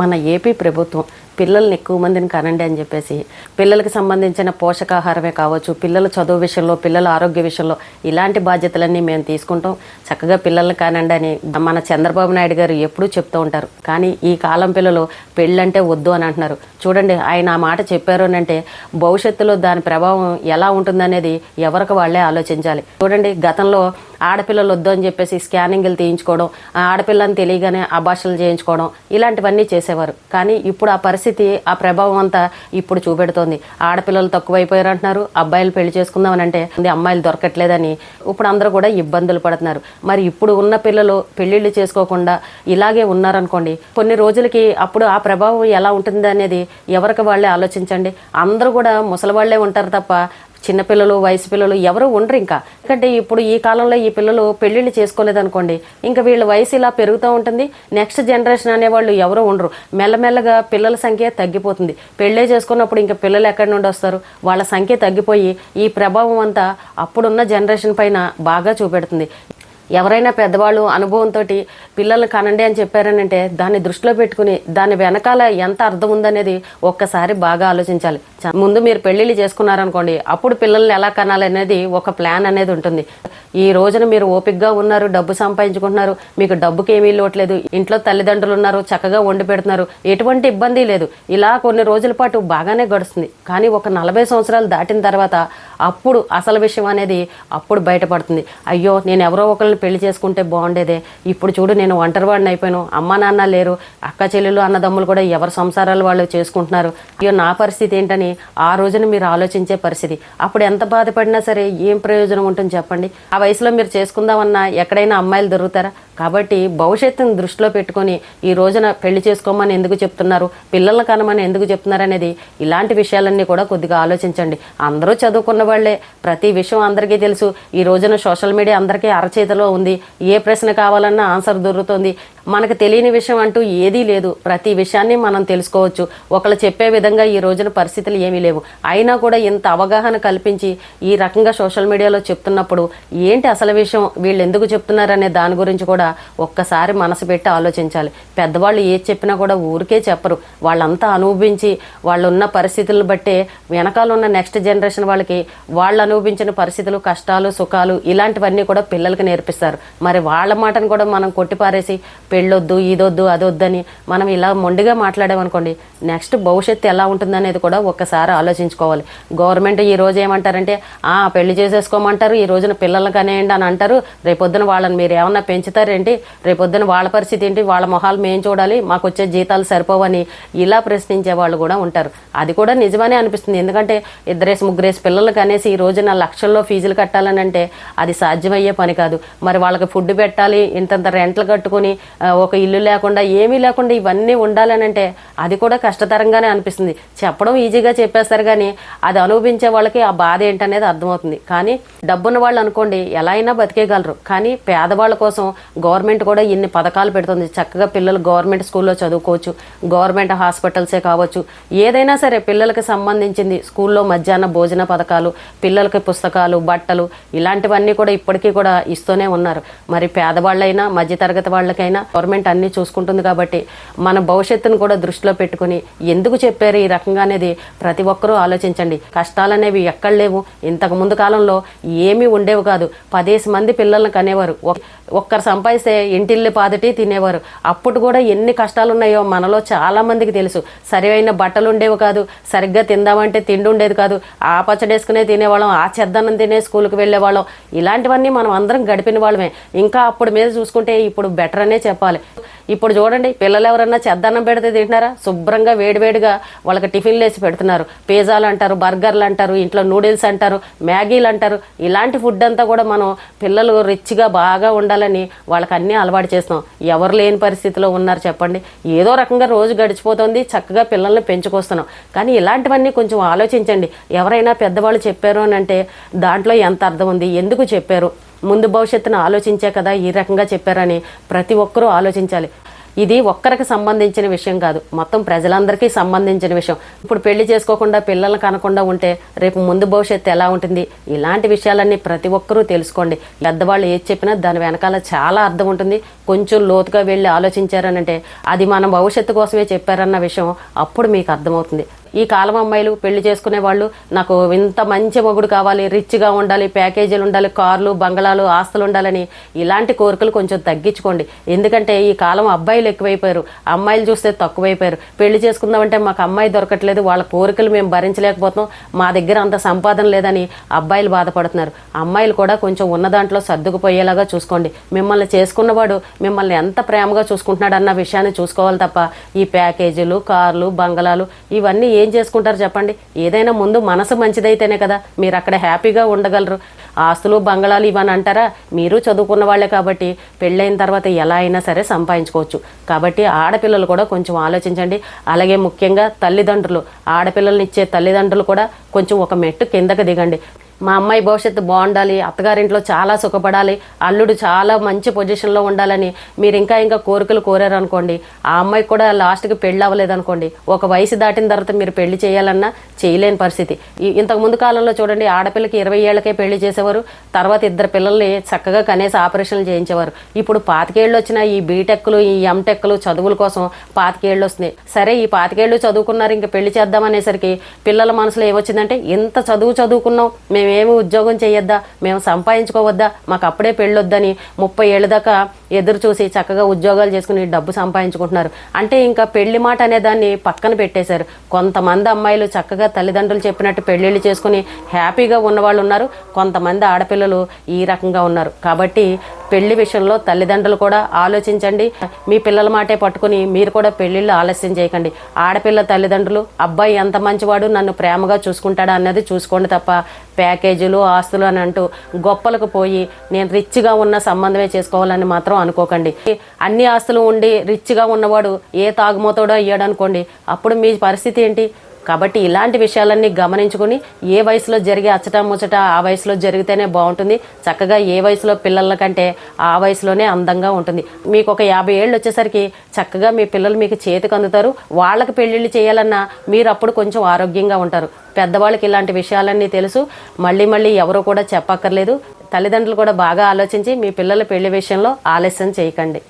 మన ఏపీ ప్రభుత్వం పిల్లల్ని ఎక్కువ మందిని కనండి అని చెప్పేసి పిల్లలకు సంబంధించిన పోషకాహారమే కావచ్చు, పిల్లల చదువు విషయంలో, పిల్లల ఆరోగ్య విషయంలో ఇలాంటి బాధ్యతలన్నీ మేము తీసుకుంటాం, చక్కగా పిల్లల్ని కానండి అని మన చంద్రబాబు నాయుడు గారు ఎప్పుడూ చెప్తూ ఉంటారు. కానీ ఈ కాలం పిల్లలు పెళ్ళంటే వద్దు అని అంటున్నారు. చూడండి, ఆయన ఆ మాట చెప్పారు అని అంటే భవిష్యత్తులో దాని ప్రభావం ఎలా ఉంటుందనేది ఎవరికి వాళ్ళే ఆలోచించాలి. చూడండి, గతంలో ఆడపిల్లలు వద్దు అని చెప్పేసి స్కానింగ్లు తీయించుకోవడం, ఆడపిల్లని తెలియగానే అబార్షన్లు చేయించుకోవడం ఇలాంటివన్నీ చేసేవారు. కానీ ఇప్పుడు ఆ పరిస్థితి, ఆ ప్రభావం అంతా ఇప్పుడు చూపెడుతోంది. ఆడపిల్లలు తక్కువైపోయారు అంటున్నారు, అబ్బాయిలు పెళ్లి చేసుకుందామని అంటే అమ్మాయిలు దొరకట్లేదని ఇప్పుడు అందరూ కూడా ఇబ్బందులు పడుతున్నారు. మరి ఇప్పుడు ఉన్న పిల్లలు పెళ్లిళ్ళు చేసుకోకుండా ఇలాగే ఉన్నారనుకోండి, కొన్ని రోజులకి అప్పుడు ఆ ప్రభావం ఎలా ఉంటుంది అనేది ఎవరికి వాళ్ళే ఆలోచించండి. అందరూ కూడా ముసలి వాళ్ళే ఉంటారు తప్ప చిన్నపిల్లలు, వయసు పిల్లలు ఎవరు ఉండరు. ఇంకా ఎందుకంటే ఇప్పుడు ఈ కాలంలో ఈ పిల్లలు పెళ్లిళ్ళు చేసుకోలేదనుకోండి, ఇంకా వీళ్ళ వయసు ఇలా పెరుగుతూ ఉంటుంది. నెక్స్ట్ జనరేషన్ అనేవాళ్ళు ఎవరు ఉండరు. మెల్లమెల్లగా పిల్లల సంఖ్య తగ్గిపోతుంది. పెళ్ళే చేసుకున్నప్పుడు ఇంకా పిల్లలు ఎక్కడి నుండి వస్తారు? వాళ్ళ సంఖ్య తగ్గిపోయి ఈ ప్రభావం అంతా అప్పుడున్న జనరేషన్ పైన బాగా చూపెడుతుంది. ఎవరైనా పెద్దవాళ్ళు అనుభవంతో పిల్లల్ని కనండి అని చెప్పారనంటే దాన్ని దృష్టిలో పెట్టుకుని దాని వెనకాల ఎంత అర్థం ఉందనేది ఒక్కసారి బాగా ఆలోచించాలి. ముందు మీరు పెళ్లిళ్ళు చేసుకున్నారనుకోండి, అప్పుడు పిల్లల్ని ఎలా కనాలనేది ఒక ప్లాన్ అనేది ఉంటుంది. ఈ రోజున మీరు ఓపికగా ఉన్నారు, డబ్బు సంపాదించుకుంటున్నారు, మీకు డబ్బుకి ఏమీ లోట్లేదు, ఇంట్లో తల్లిదండ్రులు ఉన్నారు, చక్కగా వండి పెడుతున్నారు, ఎటువంటి ఇబ్బంది లేదు. ఇలా కొన్ని రోజుల పాటు బాగానే గడుస్తుంది. కానీ ఒక 40 సంవత్సరాలు దాటిన తర్వాత అప్పుడు అసలు విషయం అనేది అప్పుడు బయటపడుతుంది. అయ్యో, నేను ఎవరో ఒకరిని పెళ్లి చేసుకుంటే బాగుండేదే, ఇప్పుడు చూడు నేను ఒంటరివాడిని అయిపోయాను, అమ్మ నాన్న లేరు, అక్క చెల్లెలు అన్నదమ్ములు కూడా ఎవరి సంసారాలు వాళ్ళు చేసుకుంటున్నారు, అయ్యో నా పరిస్థితి ఏంటని ఆ రోజున మీరు ఆలోచించే పరిస్థితి. అప్పుడు ఎంత బాధపడినా సరే ఏం ప్రయోజనం ఉంటుంది చెప్పండి? ఆ వయసులో మీరు చేసుకుందామన్నా ఎక్కడైనా అమ్మాయిలు దొరుకుతారా? కాబట్టి భవిష్యత్తును దృష్టిలో పెట్టుకొని ఈ రోజున పెళ్లి చేసుకోమని ఎందుకు చెప్తున్నారు, పిల్లల్ని కనమని ఎందుకు చెప్తున్నారు అనేది ఇలాంటి విషయాలన్నీ కూడా కొద్దిగా ఆలోచించండి. అందరూ చదువుకున్న వాళ్లే, ప్రతి విషయం అందరికీ తెలుసు. ఈ రోజున సోషల్ మీడియా అందరికీ అరచేతిలో ఉంది. ఏ ప్రశ్న కావాలన్నా ఆన్సర్ దొరుకుతుంది. మనకు తెలియని విషయం అంటూ ఏదీ లేదు. ప్రతి విషయాన్ని మనం తెలుసుకోవచ్చు. ఒకళ్ళు చెప్పే విధంగా ఈ రోజున పరిస్థితులు ఏమీ లేవు. అయినా కూడా ఇంత అవగాహన కల్పించి ఈ రకంగా సోషల్ మీడియాలో చెప్తున్నప్పుడు ఏంటి అసలు విషయం, వీళ్ళు ఎందుకు చెప్తున్నారనే దాని గురించి కూడా ఒక్కసారి మనసు పెట్టి ఆలోచించాలి. పెద్దవాళ్ళు ఏది చెప్పినా కూడా ఊరికే చెప్పరు. వాళ్ళంతా అనుభవించి వాళ్ళు ఉన్న పరిస్థితులను బట్టే వెనకాల ఉన్న నెక్స్ట్ జనరేషన్ వాళ్ళకి వాళ్ళు అనుభవించిన పరిస్థితులు, కష్టాలు, సుఖాలు ఇలాంటివన్నీ కూడా పిల్లలకి నేర్పిస్తారు. మరి వాళ్ళ మాటను కూడా మనం కొట్టిపారేసి పెళ్ళొద్దు, ఇదొద్దు, అదొద్దని మనం ఇలా మొండిగా మాట్లాడామనుకోండి, నెక్స్ట్ భవిష్యత్తు ఎలా ఉంటుందనేది కూడా ఒక్కసారి ఆలోచించుకోవాలి. గవర్నమెంట్ ఈ రోజు ఏమంటారంటే పెళ్లి చేసేసుకోమంటారు, ఈ రోజున పిల్లల్ని కనేయండి అని అంటారు. రేపొద్దున వాళ్ళని మీరు ఏమన్నా పెంచుతారేంటి, రేపొద్దున వాళ్ళ పరిస్థితి ఏంటి, వాళ్ళ మొహాలు మేం చూడాలి, మాకు వచ్చే జీతాలు సరిపోవని ఇలా ప్రశ్నించే వాళ్ళు కూడా ఉంటారు. అది కూడా నిజమనే అనిపిస్తుంది. ఎందుకంటే 2-3 పిల్లలు కనేసి ఈ రోజున లక్షల్లో ఫీజులు కట్టాలని అంటే అది సాధ్యమయ్యే పని కాదు. మరి వాళ్ళకి ఫుడ్ పెట్టాలి, ఇంతంత రెంట్లు కట్టుకుని ఒక ఇల్లు లేకుండా ఏమీ లేకుండా ఇవన్నీ ఉండాలనంటే అది కూడా కష్టతరంగానే అనిపిస్తుంది. చెప్పడం ఈజీగా చెప్పేస్తారు, కానీ అది అనుభవించే వాళ్ళకి ఆ బాధ ఏంటనేది అర్థమవుతుంది. కానీ డబ్బున్న వాళ్ళు అనుకోండి ఎలా అయినా బతికేయగలరు. కానీ పేదవాళ్ళ కోసం గవర్నమెంట్ కూడా ఇన్ని పథకాలు పెడుతుంది. చక్కగా పిల్లలు గవర్నమెంట్ స్కూల్లో చదువుకోవచ్చు, గవర్నమెంట్ హాస్పిటల్సే కావచ్చు, ఏదైనా సరే పిల్లలకి సంబంధించింది స్కూల్లో మధ్యాహ్న భోజన పథకాలు, పిల్లలకి పుస్తకాలు, బట్టలు ఇలాంటివన్నీ కూడా ఇప్పటికీ కూడా ఇస్తూనే ఉన్నారు. మరి పేదవాళ్ళైనా మధ్యతరగతి వాళ్ళకైనా గవర్నమెంట్ అన్నీ చూసుకుంటుంది. కాబట్టి మన భవిష్యత్తును కూడా దృష్టిలో పెట్టుకుని ఎందుకు చెప్పారు ఈ రకంగా అనేది ప్రతి ఒక్కరూ ఆలోచించండి. కష్టాలనేవి ఎక్కడ లేవు. ఇంతకు ముందు కాలంలో ఏమీ ఉండేవి కాదు. 10 మంది పిల్లల్ని కనేవారు. ఒక్కరు సంపాదిస్తే ఇంటిల్లి పాదటి తినేవారు. అప్పుడు కూడా ఎన్ని కష్టాలు ఉన్నాయో మనలో చాలా మందికి తెలుసు. సరైన బట్టలు ఉండేవి కాదు, సరిగ్గా తిందామంటే తిండి ఉండేది కాదు, ఆ పచ్చడేసుకునే తినేవాళ్ళం, ఆ చెద్దన్నం తినే స్కూల్కి వెళ్ళేవాళ్ళం. ఇలాంటివన్నీ మనం అందరం గడిపిన వాళ్ళమే. ఇంకా అప్పుడు మీద చూసుకుంటే ఇప్పుడు బెటర్ అనే చెప్పాలి. ఇప్పుడు చూడండి, పిల్లలు ఎవరన్నా చెద్దన్నం పెడితే తింటున్నారా? శుభ్రంగా వేడివేడిగా వాళ్ళకి టిఫిన్లు వేసి పెడుతున్నారు. పిజ్జాలు అంటారు, బర్గర్లు అంటారు, ఇంట్లో నూడిల్స్ అంటారు, మ్యాగీలు అంటారు. ఇలాంటి ఫుడ్ అంతా కూడా మనం పిల్లలు రిచ్గా బాగా ఉండాలని వాళ్ళకి అన్నీ అలవాటు చేస్తాం. ఎవరు లేని పరిస్థితిలో ఉన్నారు చెప్పండి? ఏదో రకంగా రోజు గడిచిపోతుంది, చక్కగా పిల్లల్ని పెంచుకొస్తున్నాం. కానీ ఇలాంటివన్నీ కొంచెం ఆలోచించండి. ఎవరైనా పెద్దవాళ్ళు చెప్పారు అని అంటే దాంట్లో ఎంత అర్థం ఉంది, ఎందుకు చెప్పారు, ముందు భవిష్యత్తును ఆలోచించే కదా ఈ రకంగా చెప్పారని ప్రతి ఒక్కరూ ఆలోచించాలి. ఇది ఒక్కరికి సంబంధించిన విషయం కాదు, మొత్తం ప్రజలందరికీ సంబంధించిన విషయం. ఇప్పుడు పెళ్లి చేసుకోకుండా పిల్లల్ని కనకుండా ఉంటే రేపు ముందు భవిష్యత్తు ఎలా ఉంటుంది, ఇలాంటి విషయాలన్నీ ప్రతి ఒక్కరూ తెలుసుకోండి. పెద్దవాళ్ళు ఏది చెప్పినా దాని వెనకాల చాలా అర్థం ఉంటుంది. కొంచెం లోతుగా వెళ్ళి ఆలోచించారనంటే అది మన భవిష్యత్తు కోసమే చెప్పారన్న విషయం అప్పుడు మీకు అర్థమవుతుంది. ఈ కాలం అమ్మాయిలు పెళ్లి చేసుకునే వాళ్ళు నాకు ఇంత మంచి మొగుడు కావాలి, రిచ్గా ఉండాలి, ప్యాకేజీలు ఉండాలి, కార్లు, బంగళాలు, ఆస్తులు ఉండాలని ఇలాంటి కోరికలు కొంచెం తగ్గించుకోండి. ఎందుకంటే ఈ కాలం అబ్బాయిలు ఎక్కువైపోయారు, అమ్మాయిలు చూస్తే తక్కువైపోయారు. పెళ్లి చేసుకుందామంటే మాకు అమ్మాయి దొరకట్లేదు, వాళ్ళ కోరికలు మేము భరించలేకపోతున్నాం, మా దగ్గర అంత సంపాదన లేదని అబ్బాయిలు బాధపడుతున్నారు. అమ్మాయిలు కూడా కొంచెం ఉన్న దాంట్లో సర్దుకుపోయేలాగా చూసుకోండి. మిమ్మల్ని చేసుకున్నవాడు మిమ్మల్ని ఎంత ప్రేమగా చూసుకుంటున్నాడు అన్న విషయాన్ని చూసుకోవాలి తప్ప ఈ ప్యాకేజీలు, కార్లు, బంగళాలు ఇవన్నీ ఏం చేసుకుంటారు చెప్పండి? ఏదైనా ముందు మనసు మంచిదైతేనే కదా మీరు అక్కడ హ్యాపీగా ఉండగలరు. ఆస్తులు, బంగళాలు ఇవని అంటారా? మీరు చదువుకున్న వాళ్ళే కాబట్టి పెళ్ళైన తర్వాత ఎలా అయినా సరే సంపాదించుకోవచ్చు. కాబట్టి ఆడపిల్లలు కూడా కొంచెం ఆలోచించండి. అలాగే ముఖ్యంగా తల్లిదండ్రులు, ఆడపిల్లల్ని ఇచ్చే తల్లిదండ్రులు కూడా కొంచెం ఒక మెట్టు కిందకి దిగండి. మా అమ్మాయి భవిష్యత్తు బాగుండాలి, అత్తగారింట్లో చాలా సుఖపడాలి, అల్లుడు చాలా మంచి పొజిషన్లో ఉండాలని మీరు ఇంకా కోరికలు కోరారనుకోండి, ఆ అమ్మాయికి కూడా లాస్ట్కి పెళ్ళి అవ్వలేదనుకోండి, ఒక వయసు దాటిన తర్వాత మీరు పెళ్లి చేయాలన్నా చేయలేని పరిస్థితి. ఇంతకు ముందు కాలంలో చూడండి, ఆడపిల్లకి 20 ఏళ్లకే పెళ్లి చేసేవారు, తర్వాత 2 పిల్లల్ని చక్కగా కనేసి ఆపరేషన్లు చేయించేవారు. ఇప్పుడు 25 ఏళ్ళు వచ్చిన ఈ బీటెక్లు, ఈ ఎంటెక్లు చదువుల కోసం 25 ఏళ్ళు వస్తున్నాయి. సరే ఈ 25 ఏళ్ళు చదువుకున్నారు, ఇంకా పెళ్లి చేద్దామనేసరికి పిల్లల మనసులో ఏమొచ్చిందంటే, ఎంత చదువుకున్నాం, మేమేమి ఉద్యోగం చేయొద్దా, మేము సంపాదించుకోవద్దా, మాకు అప్పుడే పెళ్ళొద్దని 30 ఏళ్ళ దాకా ఎదురు చూసి చక్కగా ఉద్యోగాలు చేసుకుని డబ్బు సంపాదించుకుంటున్నారు. అంటే ఇంకా పెళ్లి మాట అనే దాన్ని పక్కన పెట్టేశారు. కొంతమంది అమ్మాయిలు చక్కగా తల్లిదండ్రులు చెప్పినట్టు పెళ్లిళ్ళు చేసుకుని హ్యాపీగా ఉన్నవాళ్ళు ఉన్నారు, కొంతమంది ఆడపిల్లలు ఈ రకంగా ఉన్నారు. కాబట్టి పెళ్లి విషయంలో తల్లిదండ్రులు కూడా ఆలోచించండి. మీ పిల్లల మాటే పట్టుకుని మీరు కూడా పెళ్లిళ్ళు ఆలస్యం చేయకండి. ఆడపిల్ల తల్లిదండ్రులు అబ్బాయి ఎంత మంచివాడు, నన్ను ప్రేమగా చూసుకుంటాడా అన్నది చూసుకోండి తప్ప ప్యాకేజీలు, ఆస్తులు అని అంటూ గొప్పలకు పోయి నేను రిచ్గా ఉన్న సంబంధమే చేసుకోవాలని మాత్రం అనుకోకండి. అన్ని ఆస్తులు ఉండి రిచ్గా ఉన్నవాడు ఏ తాగుమోతోడో అయ్యాడు అనుకోండి, అప్పుడు మీ పరిస్థితి ఏంటి? కాబట్టి ఇలాంటి విషయాలన్నీ గమనించుకుని ఏ వయసులో జరిగే అచ్చట ముచ్చట ఆ వయసులో జరిగితేనే బాగుంటుంది. చక్కగా ఏ వయసులో పిల్లల కంటే ఆ వయసులోనే అందంగా ఉంటుంది. మీకు ఒక 50 ఏళ్ళు వచ్చేసరికి చక్కగా మీ పిల్లలు మీకు చేతికి అందుతారు. వాళ్ళకి పెళ్ళిళ్ళు చేయాలన్నా మీరు అప్పుడు కొంచెం ఆరోగ్యంగా ఉంటారు. పెద్దవాళ్ళకి ఇలాంటి విషయాలన్నీ తెలుసు, మళ్ళీ ఎవరు కూడా చెప్పక్కర్లేదు. తల్లిదండ్రులు కూడా బాగా ఆలోచించి మీ పిల్లల పెళ్లి విషయంలో ఆలస్యం చేయకండి.